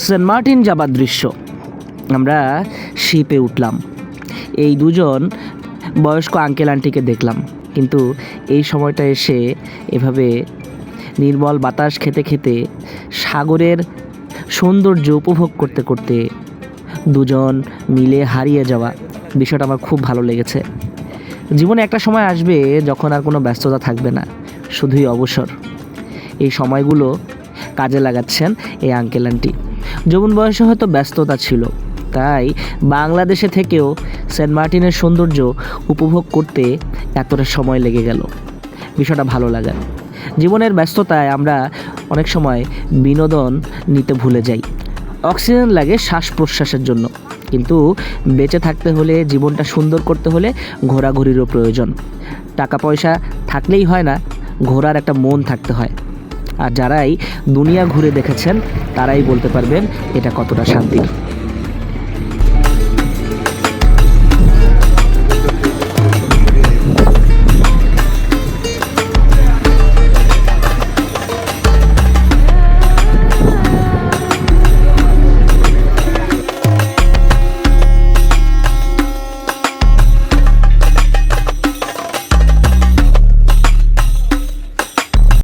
Saint Martin যাবার দৃশ্য। আমরা শিপে উঠলাম। এই দুজন বয়স্ক আঙ্কেল আন্টিকে দেখলাম, কিন্তু এই সময়টা এসে এভাবে নির্মল বাতাস খেতে খেতে সাগরের সৌন্দর্য উপভোগ করতে করতে দুজন মিলে হারিয়ে যাওয়া বিষয়টা আমার খুব ভালো লেগেছে। জীবনে একটা সময় আসবে যখন আর কোনো ব্যস্ততা থাকবে না, শুধুই অবসর। এই সময়গুলো কাজে লাগাচ্ছেন এই আঙ্কেল আন্টি। যৌবন বয়সে হয়তো ব্যস্ততা ছিল, তাই বাংলাদেশে থেকেও সেন্ট মার্টিনের সৌন্দর্য উপভোগ করতে এতটা সময় লেগে গেল। বিষয়টা ভালো লাগার। জীবনের ব্যস্ততায় আমরা অনেক সময় বিনোদন নিতে ভুলে যাই। অক্সিজেন লাগে শ্বাস প্রশ্বাসের জন্য, কিন্তু বেঁচে থাকতে হলে, জীবনটা সুন্দর করতে হলে ঘোরাঘুরিরও প্রয়োজন। টাকা পয়সা থাকলেই হয় না, ঘোরার একটা মন থাকতে হয়। আর যারাই দুনিয়া ঘুরে দেখেছেন তারাই বলতে পারবেন এটা কতটা শান্তির।